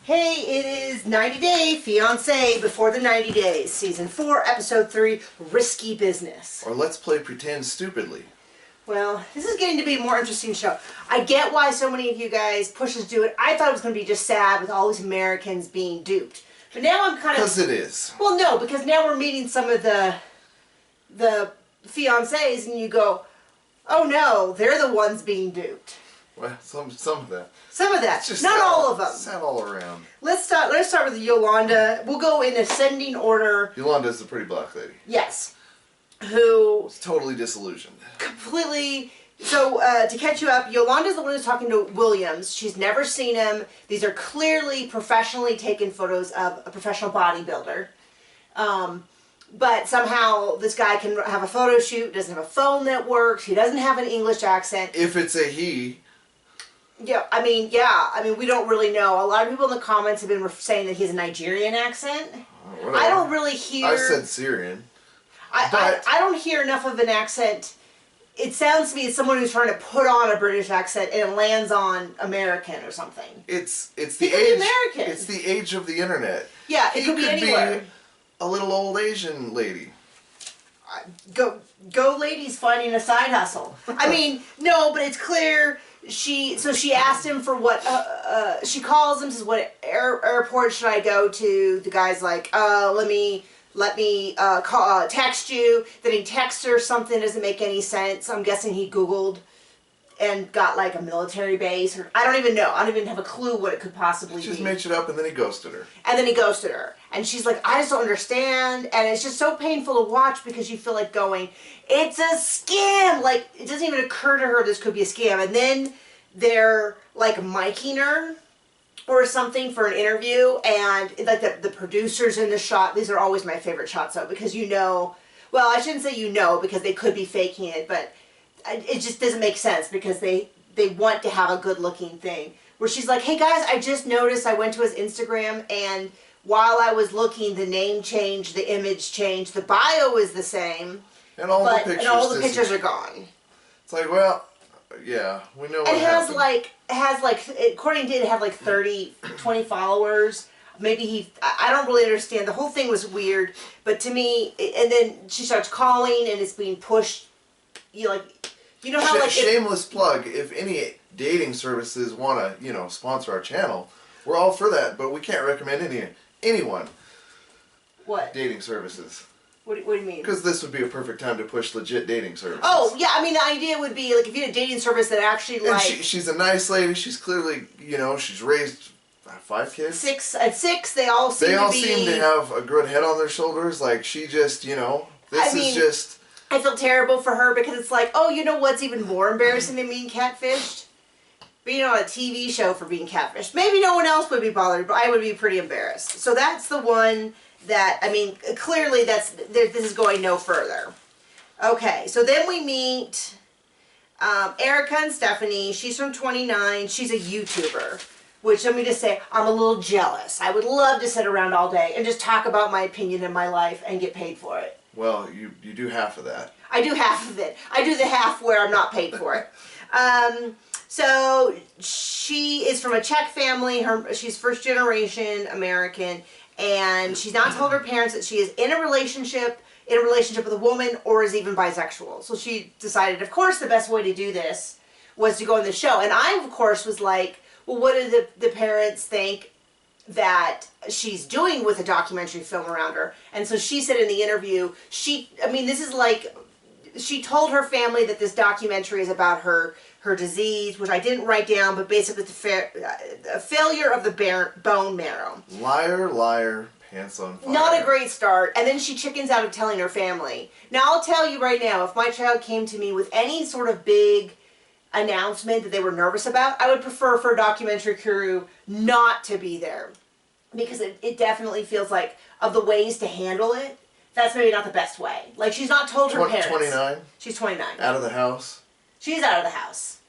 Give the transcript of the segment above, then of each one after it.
Hey, it is 90 Day Fiance Before the 90 Days, Season 4, Episode 3, Risky Business. Or Let's Play Pretend Stupidly. Well, this is getting to be a more interesting show. I get why so many of you guys push us to do it. I thought it was going to be just sad with all these Americans being duped. But now I'm kind of... Because it is. Well, no, because now we're meeting some of the fiancés and you go, oh no, they're the ones being duped. Well, some of that. Some of that. Just not all of them. Sad all around. Let's start with Yolanda. We'll go in ascending order. Yolanda's the pretty black lady. Yes. Who... It's totally disillusioned. Completely... So, to catch you up, Yolanda's the one who's talking to Williams. She's never seen him. These are clearly professionally taken photos of a professional bodybuilder. But somehow this guy can have a photo shoot, doesn't have a phone that works, he doesn't have an English accent. If it's a he... Yeah, I mean, we don't really know. A lot of people in the comments have been saying that he has a Nigerian accent. I don't really hear... I said Syrian. I don't hear enough of an accent. It sounds to me as someone who's trying to put on a British accent and it lands on American or something. It's the age. American. It's the age of the internet. Yeah, it could be anywhere. Be a little old Asian lady. Go ladies finding a side hustle. I mean, no, but it's clear. She asked him for what. She calls him, says, "What airport should I go to?" The guy's like, let me text you. Then he texts her something that doesn't make any sense. I'm guessing he Googled and got like a military base, or I don't even know. I don't even have a clue what it could possibly be. Just made it up and then he ghosted her. And she's like, I just don't understand. And it's just so painful to watch because you feel like going, it's a scam. Like, it doesn't even occur to her this could be a scam. And then they're like miking her or something for an interview, and like the producers in the shot. These are always my favorite shots though, because you know, well, I shouldn't say you know, because they could be faking it, but it just doesn't make sense because they want to have a good looking thing. Where she's like, hey guys, I just noticed I went to his Instagram and while I was looking, the name changed, the image changed, the bio is the same, and all the pictures are gone. It's like, well, yeah, we know what happened. It has like, according to it had like 20 followers. Maybe I don't really understand. The whole thing was weird, but to me, and then she starts calling and it's being pushed. You know how like shameless plug. If any dating services want to, sponsor our channel, we're all for that. But we can't recommend anyone. What? Dating services. What do you mean? Because this would be a perfect time to push legit dating services. Oh, yeah, I mean, the idea would be, like, if you had a dating service that actually, and she's a nice lady. She's clearly, she's raised 5 kids? 6. At 6, they all seem to have a good head on their shoulders. Like, she just, I feel terrible for her because it's like, oh, you know what's even more embarrassing than being catfished? Being on a TV show for being catfished. Maybe no one else would be bothered, but I would be pretty embarrassed. So that's the one that, I mean, clearly this is going no further. Okay, so then we meet Erica and Stephanie. She's from 29. She's a YouTuber, which let me just say, I'm a little jealous. I would love to sit around all day and just talk about my opinion in my life and get paid for it. Well, you do half of that. I do half of it. I do the half where I'm not paid for it. So she is from a Czech family. She's first generation American, and she's not told her parents that she is in a relationship with a woman or is even bisexual. So she decided, of course, the best way to do this was to go on the show. And I, of course, was like, well, what do the parents think that she's doing with a documentary film around her? And so she said in the interview, she told her family that this documentary is about her disease, which I didn't write down, but basically a failure of the bone marrow. Liar, liar, pants on fire. Not a great start. And then she chickens out of telling her family. Now, I'll tell you right now, if my child came to me with any sort of big announcement that they were nervous about, I would prefer for a documentary crew not to be there. Because it definitely feels like, of the ways to handle it, that's maybe not the best way. Like, she's not told her parents. 29? She's 29. Out of the house? She's out of the house.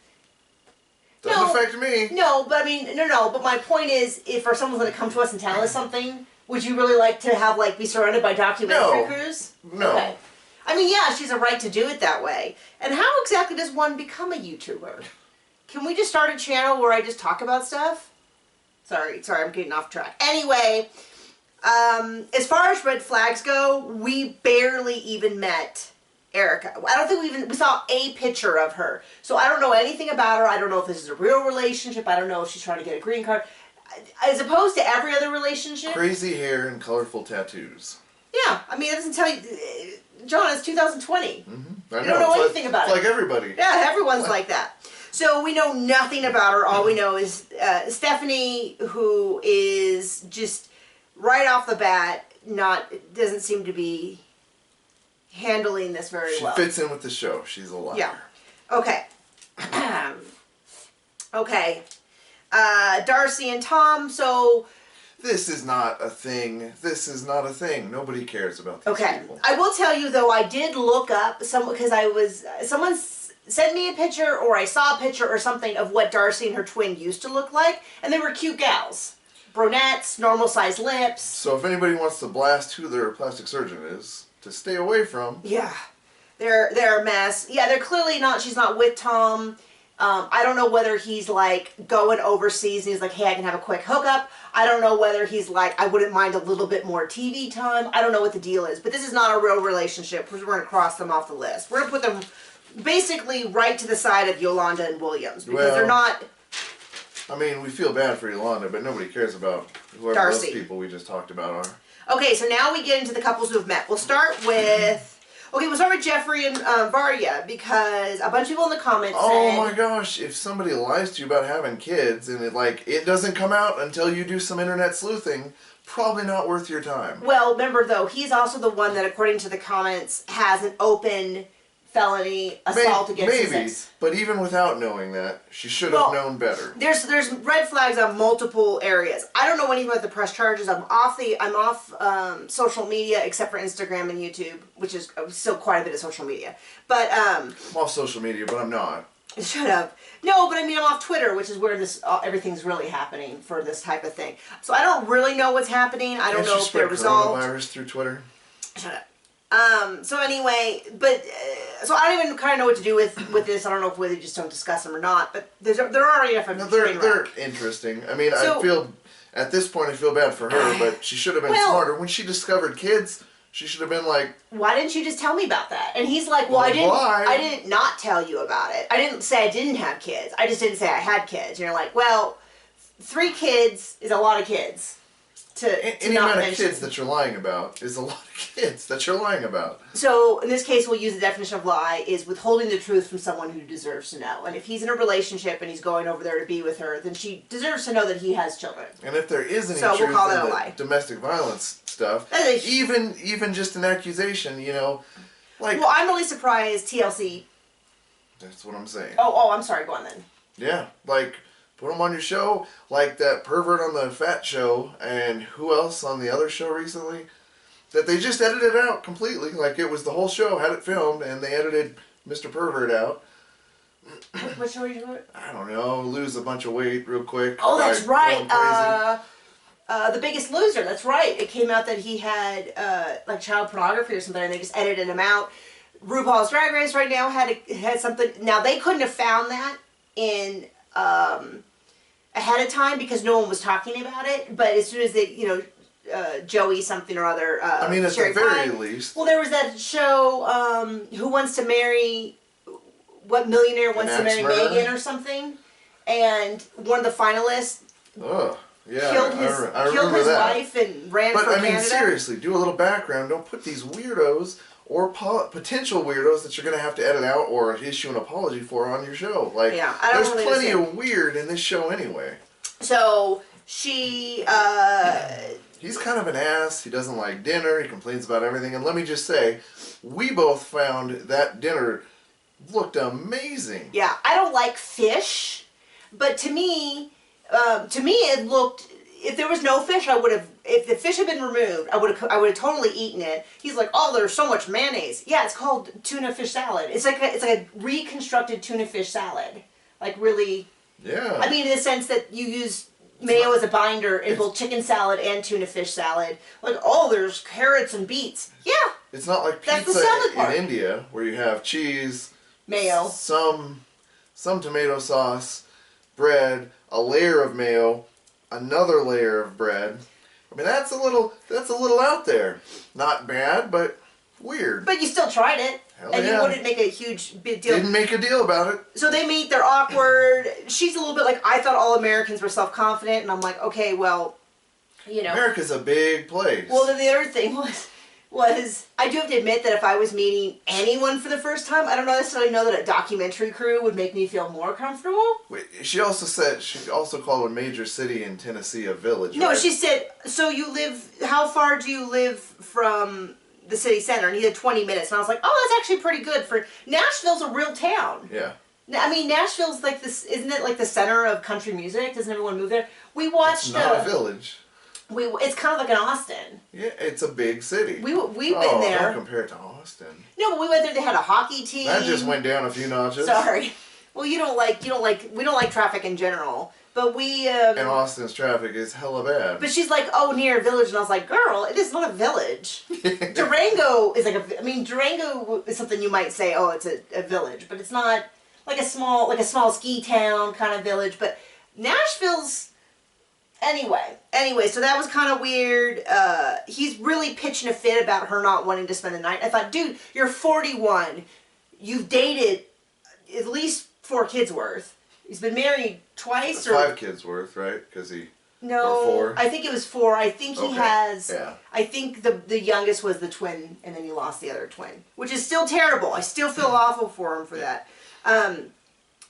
Doesn't affect me. No, but I mean, no. But my point is, if someone's going to come to us and tell us something, would you really like to have, be surrounded by documentary crews? No. Okay. I mean, yeah, she has a right to do it that way. And how exactly does one become a YouTuber? Can we just start a channel where I just talk about stuff? Sorry, I'm getting off track. Anyway, as far as red flags go, we barely even met Erica. I don't think we saw a picture of her. So I don't know anything about her. I don't know if this is a real relationship. I don't know if she's trying to get a green card. As opposed to every other relationship. Crazy hair and colorful tattoos. Yeah, I mean, it doesn't tell you... John, it's 2020. Mm-hmm. I You don't know it's anything about it. It's like everybody. Yeah, everyone's like that. So we know nothing about her. All we know is Stephanie, who is just right off the bat doesn't seem to be handling this very well. She fits in with the show. She's a liar. Yeah. Okay. Okay. Darcey and Tom. So. This is not a thing. This is not a thing. Nobody cares about these people. I will tell you though, I did look up because someone sent me a picture or I saw a picture or something of what Darcey and her twin used to look like, and they were cute gals, brunettes, normal sized lips. So if anybody wants to blast who their plastic surgeon is to stay away from, yeah, they're a mess. Yeah, they're clearly not. She's not with Tom. I don't know whether he's like going overseas and he's like, hey, I can have a quick hookup. I don't know whether he's like, I wouldn't mind a little bit more TV time. I don't know what the deal is, but this is not a real relationship. We're going to cross them off the list. We're going to put them basically right to the side of Yolanda and Williams because they're not... I mean, we feel bad for Yolanda, but nobody cares about whoever Darcey. those people we just talked about are. Okay, so now we get into the couples who have met. We'll start with... Okay, we'll start with Geoffrey and Varya because a bunch of people in the comments said... Oh my gosh, if somebody lies to you about having kids and it doesn't come out until you do some internet sleuthing, probably not worth your time. Well, remember though, he's also the one that, according to the comments, has an open felony assault against his ex. But even without knowing that, she should have known better. There's red flags on multiple areas. I don't know anything about the press charges. I'm off social media except for Instagram and YouTube, which is still quite a bit of social media. But I'm off social media, but I'm not. Shut up. No, but I mean I'm off Twitter, which is where this everything's really happening for this type of thing. So I don't really know what's happening. I don't know if they're resolved. Coronavirus through Twitter. Shut up. So anyway, but, so I don't even kind of know what to do with this. I don't know if whether you just don't discuss them or not, but they're already enough of a train wreck. They're interesting. I mean, at this point I feel bad for her, but she should have been smarter. When she discovered kids, she should have been like, why didn't you just tell me about that? And he's like, well, I didn't not tell you about it. I didn't say I didn't have kids. I just didn't say I had kids. And you're like, well, 3 kids is a lot of kids. Any amount of kids that you're lying about is a lot of kids that you're lying about. So, in this case, we'll use the definition of lie is withholding the truth from someone who deserves to know. And if he's in a relationship and he's going over there to be with her, then she deserves to know that he has children. And if there is any truth in the lie. Domestic violence stuff, even just an accusation, like... Well, I'm really surprised TLC... That's what I'm saying. Oh, I'm sorry, go on then. Yeah, like... Put them on your show, like that pervert on the Fat Show, and who else on the other show recently? That they just edited out completely. Like it was the whole show, had it filmed, and they edited Mr. Pervert out. What show are you doing? I don't know, lose a bunch of weight real quick. Oh, that's right. The Biggest Loser, that's right. It came out that he had like child pornography or something, and they just edited him out. RuPaul's Drag Race right now had something. Now, they couldn't have found that in... ahead of time because no one was talking about it, but as soon as they, Joey something or other, I mean, at the very least. Well, there was that show, Who Wants to Marry, what millionaire wants to marry Megan or something, and one of the finalists killed his wife and ran for Canada. But I mean, seriously, do a little background. Don't put these weirdos or potential weirdos that you're going to have to edit out or issue an apology for on your show. Like, there's plenty of weird in this show anyway. So, she, He's kind of an ass. He doesn't like dinner. He complains about everything. And let me just say, we both found that dinner looked amazing. Yeah, I don't like fish, but to me it looked... If there was no fish, I would have. If the fish had been removed, I would have totally eaten it. He's like, oh, there's so much mayonnaise. Yeah, it's called tuna fish salad. It's like a reconstructed tuna fish salad. Like really. Yeah. I mean, in the sense that you use mayo as a binder in both chicken salad and tuna fish salad. Like, oh, there's carrots and beets. Yeah. It's not like pizza in India where you have cheese, mayo, some tomato sauce, bread, a layer of mayo. another layer of bread. I mean, that's a little out there. Not bad, but weird. But you still tried it. Hell and yeah. you wouldn't make a huge big deal. Didn't make a deal about it. So they meet, they're awkward. She's a little bit like, I thought all Americans were self-confident, and I'm like, okay, well, you know. America's a big place. Well, then the other thing was I do have to admit that if I was meeting anyone for the first time, I don't necessarily know that a documentary crew would make me feel more comfortable. Wait, she also called a major city in Tennessee a village, No, right? she said, so you live, how far do you live from the city center? And he had 20 minutes. And I was like, oh, that's actually pretty good for, Nashville's a real town. Yeah. I mean, Nashville's like this, isn't it like the center of country music? Doesn't everyone move there? We watched... It's not a village. It's kind of like an Austin. Yeah, it's a big city. We've been there. Don't compare it to Austin. No, but we went there. They had a hockey team. That just went down a few notches. Sorry. Well, we don't like traffic in general. But we. And Austin's traffic is hella bad. But she's like, oh, near a village, and I was like, girl, it is not a village. Durango is like Durango is something you might say, oh, it's a village, but it's not like a small ski town kind of village. But Nashville's. Anyway, so that was kind of weird. He's really pitching a fit about her not wanting to spend the night. I thought, dude, you're 41. You've dated at least 4 kids worth. He's been married twice. Or 5 kids worth, right? Because he... No, or 4? I think it was 4. I think he has... Yeah. I think the youngest was the twin, and then he lost the other twin. Which is still terrible. I still feel awful for him for that.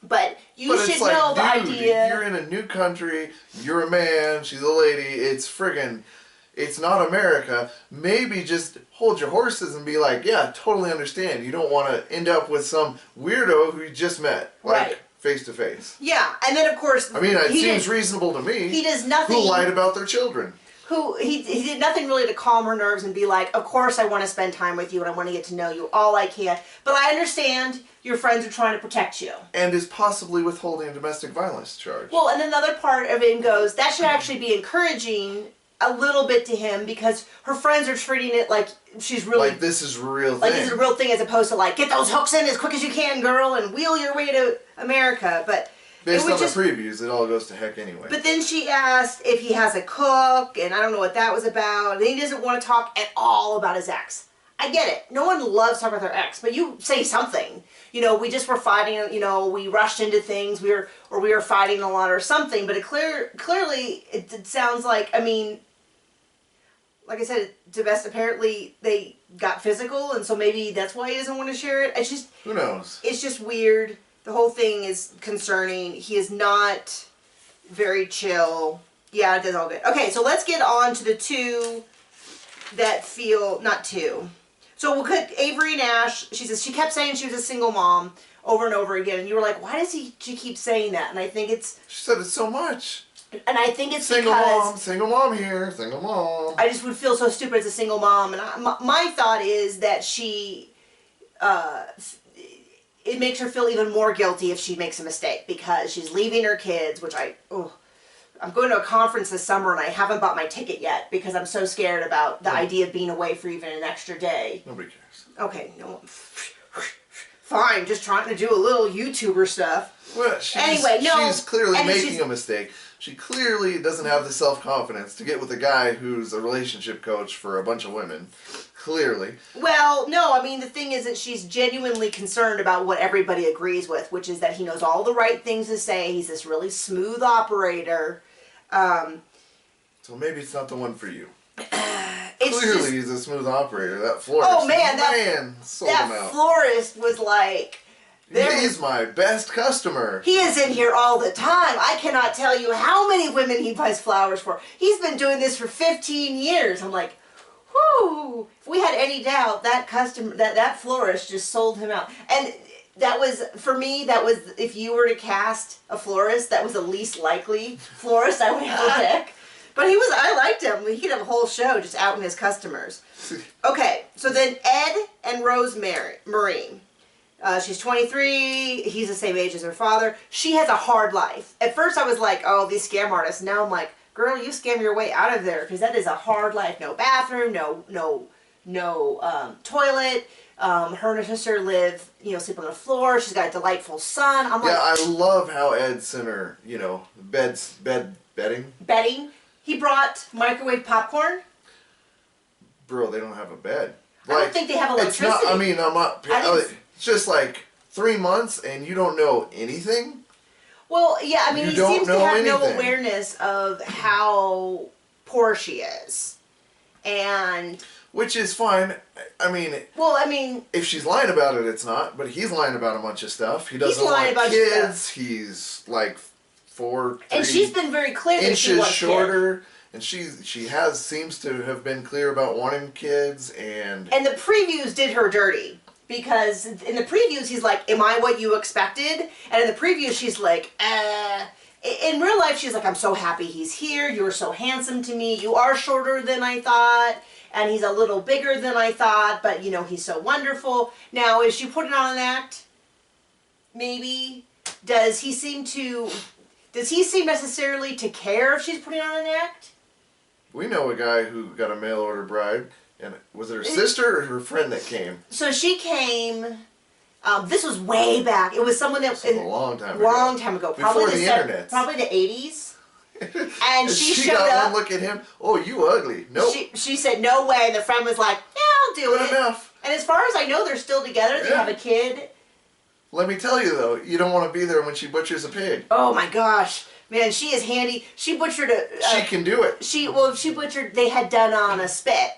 But should know the idea. You're in a new country, you're a man, she's a lady, it's not America. Maybe just hold your horses and be like, yeah, totally understand. You don't want to end up with some weirdo who you just met. Like, face to face. Yeah, and then of course... I mean, it seems reasonable to me. He does nothing... Who lied about their children. He did nothing really to calm her nerves and be like, of course I want to spend time with you and I want to get to know you all I can. But I understand your friends are trying to protect you. And is possibly withholding a domestic violence charge. Well, and then the other part of it goes, that should actually be encouraging a little bit to him because her friends are treating it like she's really... Like this is a real thing. Like this is a real thing as opposed to like, get those hooks in as quick as you can, girl, and wheel your way to America. But... Based on the previews, it all goes to heck anyway. But then she asked if he has a cook, and I don't know what that was about. And he doesn't want to talk at all about his ex. I get it. No one loves talking about their ex, but you say something. You know, we just were fighting, you know, we rushed into things, we were fighting a lot or something. But clearly, it sounds like, I mean, like I said, apparently they got physical, and so maybe that's why he doesn't want to share it. Who knows? It's just weird. The whole thing is concerning. He is not very chill. Yeah, it does all good. Okay, so let's get on to the 2 that feel... Not 2. So we'll cut Avery and Ash. She says she kept saying she was a single mom over and over again. And you were like, why does she keep saying that? And I think it's... She said it so much. And I think it's single because... Single mom here, single mom. I just would feel so stupid as a single mom. And my thought is that she... it makes her feel even more guilty if she makes a mistake because she's leaving her kids, which I'm going to a conference this summer and I haven't bought my ticket yet because I'm so scared about the idea of being away for even an extra day. Nobody cares. Okay, no. Fine, just trying to do a little YouTuber stuff. Well, she's clearly making a mistake. She clearly doesn't have the self-confidence to get with a guy who's a relationship coach for a bunch of women. Clearly. Well, no, I mean, the thing is that she's genuinely concerned about what everybody agrees with, which is that he knows all the right things to say. He's this really smooth operator. So maybe it's not the one for you. Clearly he's a smooth operator. That florist. Oh, man, sold him out. That florist was like... He's my best customer. He is in here all the time. I cannot tell you how many women he buys flowers for. He's been doing this for 15 years. I'm like... Whew. If we had any doubt, that florist just sold him out. And that was, for me, if you were to cast a florist, that was the least likely florist I would ever pick. But I liked him. He could have a whole show just outing his customers. Okay, so then Ed and Rosemarie. She's 23. He's the same age as her father. She has a hard life. At first I was like, oh, these scam artists. Now I'm like, girl, you scam your way out of there because that is a hard life. No bathroom, no toilet. Her and her sister live, sleep on the floor. She's got a delightful son. I'm like, I love how Ed sent her, bed Bedding? He brought microwave popcorn. Bro, they don't have a bed. I don't think they have electricity. It's not, I mean, I'm not... It's just like 3 months and you don't know anything? Well, yeah, I mean, he seems to have no anything. awareness of how poor she is. And... Which is fine. I mean... Well, I mean... If she's lying about it, it's not. But he's lying about a bunch of stuff. He doesn't lying want about kids. stuff. He's like 4, 3 and she's been very clear that she inches wants shorter. kids. And she seems to have been clear about wanting kids. And the previews did her dirty. Because in the previews, he's like, am I what you expected? And in the previews, she's like, In real life, she's like, I'm so happy he's here. You're so handsome to me. You are shorter than I thought. And he's a little bigger than I thought. But, you know, he's so wonderful. Now, is she putting on an act? Maybe. Does he seem necessarily to care if she's putting on an act? we know a guy who got a mail order bride. And was it her sister or her friend that came? So she came... this was way back. It was someone that... A long time ago. Long time ago. Probably Before the internet. Probably the 80s. And she showed got up. one look at him. Oh, you ugly. Nope. She said, no way. And the friend was like, yeah, I'll do Good it. enough. And as far as I know, they're still together. They have a kid. Let me tell you, though, you don't want to be there when she butchers a pig. Oh, my gosh. Man, she is handy. She butchered a... she can do it. She butchered... They had done on a spit.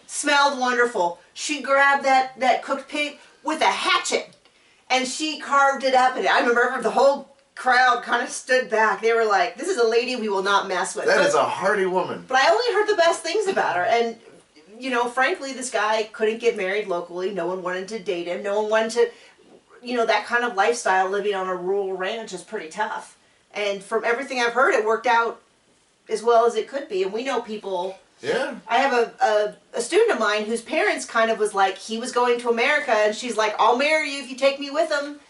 Smelled wonderful. She grabbed that cooked pig with a hatchet. And she carved it up. And I remember the whole crowd kind of stood back. They were like, this is a lady we will not mess with. That is a hardy woman. But I only heard the best things about her. And, you know, frankly, this guy couldn't get married locally. No one wanted to date him. No one wanted to... You know, that kind of lifestyle, living on a rural ranch, is pretty tough. And from everything I've heard, it worked out as well as it could be. And we know people... Yeah. I have a student of mine whose parents kind of was like, he was going to America, and she's like, I'll marry you if you take me with him.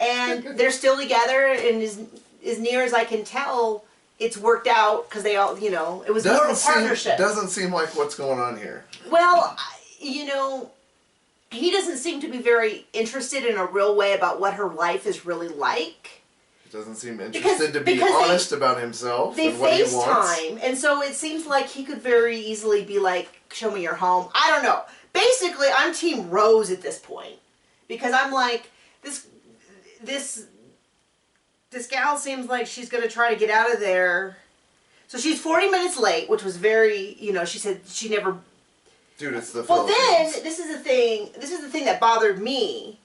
And they're still together, and as near as I can tell, it's worked out, because they all, you know, it was more of a partnership. Doesn't seem like what's going on here. Well, you know... He doesn't seem to be very interested in a real way about what her life is really like. He doesn't seem interested to be honest about himself and what he wants. They FaceTime, and so it seems like he could very easily be like, show me your home. I don't know. Basically, I'm Team Rose at this point. Because I'm like, this gal seems like she's going to try to get out of there. So she's 40 minutes late, which was very, you know, she said she never... Dude, it's the Well, Philippines. then, this is the thing that bothered me,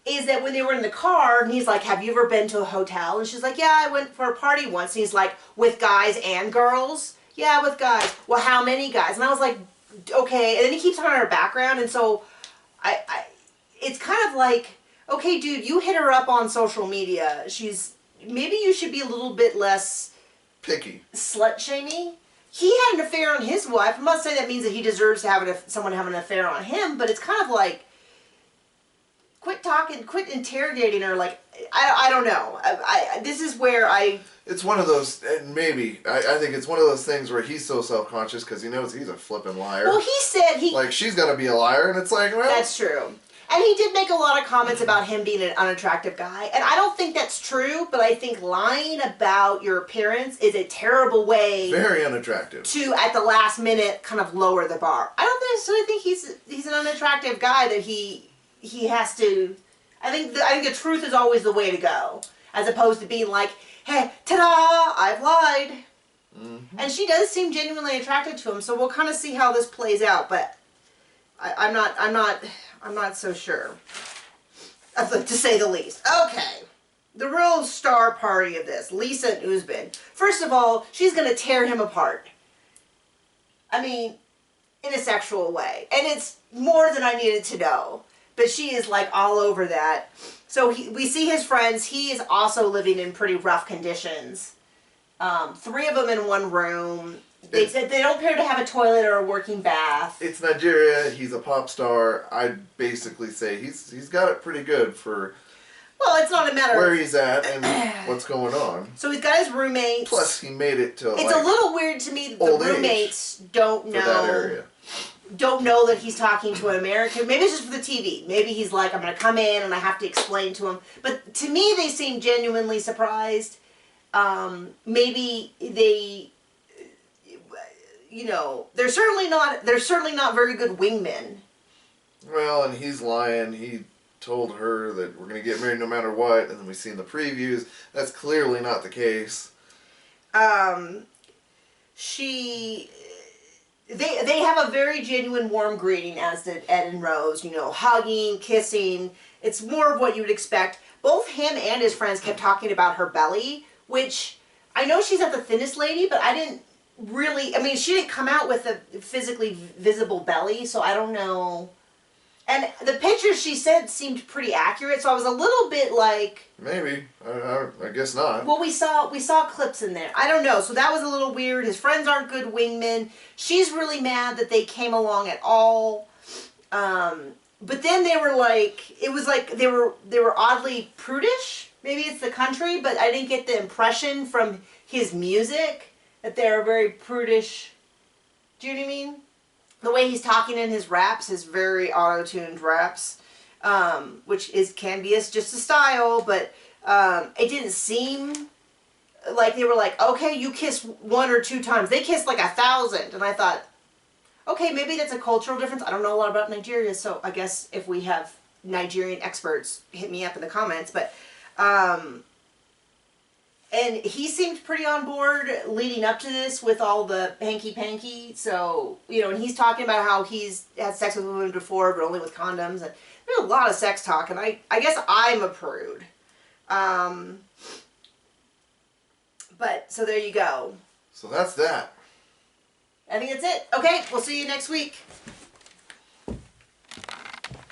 is that when they were in the car, and he's like, have you ever been to a hotel? And she's like, yeah, I went for a party once. And he's like, with guys and girls? Yeah, with guys. Well, how many guys? And I was like, okay. And then he keeps talking about her background, and so, it's kind of like, okay, dude, you hit her up on social media. Maybe you should be a little bit less... picky. Slut-shamey. He had an affair on his wife. I'm not saying that means that he deserves to have someone have an affair on him, but it's kind of like, quit interrogating her. Like, I don't know. This is where It's one of those, and maybe, I think it's one of those things where he's so self-conscious because he knows he's a flippin' liar. Well, he said like, she's gonna be a liar, and it's like, well... That's true. And he did make a lot of comments about him being an unattractive guy. And I don't think that's true, but I think lying about your appearance is a terrible way... Very unattractive. ...to, at the last minute, kind of lower the bar. I don't necessarily think he's an unattractive guy that he has to... I think the truth is always the way to go. As opposed to being like, hey, ta-da, I've lied. Mm-hmm. And she does seem genuinely attracted to him, so we'll kind of see how this plays out. But I'm not so sure, to say the least. Okay, the real star party of this, Lisa and Usman. First of all, she's going to tear him apart. I mean, in a sexual way. And it's more than I needed to know. But she is like all over that. So we see his friends. He is also living in pretty rough conditions. 3 of them in one room. They don't appear to have a toilet or a working bath. It's Nigeria. He's a pop star. I'd basically say he's got it pretty good for... Well, it's not a matter where he's at and what's going on. So he's got his roommates. Plus, he made it to It's a little weird to me that the roommates don't know... that area. Don't know that he's talking to an American. Maybe it's just for the TV. Maybe he's like, I'm going to come in and I have to explain to him. But to me, they seem genuinely surprised. maybe they, you know, they're certainly not very good wingmen. Well, and he's lying. He told her that we're going to get married no matter what, and then we see in the previews that's clearly not the case. They have a very genuine warm greeting, as did Ed and Rose, you know, hugging, kissing. It's more of what you would expect. Both him and his friends kept talking about her belly, which I know she's not the thinnest lady, but I didn't really, I mean, she didn't come out with a physically visible belly, so I don't know. And the pictures she said seemed pretty accurate, so I was a little bit like... Maybe. I guess not. Well, we saw clips in there. I don't know, so that was a little weird. His friends aren't good wingmen. She's really mad that they came along at all. But then they were like... It was like they were oddly prudish. Maybe it's the country, but I didn't get the impression from his music that they're very prudish. Do you know what I mean? The way he's talking in his raps, his very auto-tuned raps, which can be just a style, but it didn't seem like they were like, okay, you kiss 1 or 2 times. They kissed like 1,000, and I thought, okay, maybe that's a cultural difference. I don't know a lot about Nigeria, so I guess if we have Nigerian experts, hit me up in the comments, but... And he seemed pretty on board leading up to this with all the hanky-panky. So, you know, and he's talking about how he's had sex with women before, but only with condoms. And there's a lot of sex talk, and I guess I'm a prude. But, so there you go. So that's that. I think that's it. Okay, we'll see you next week.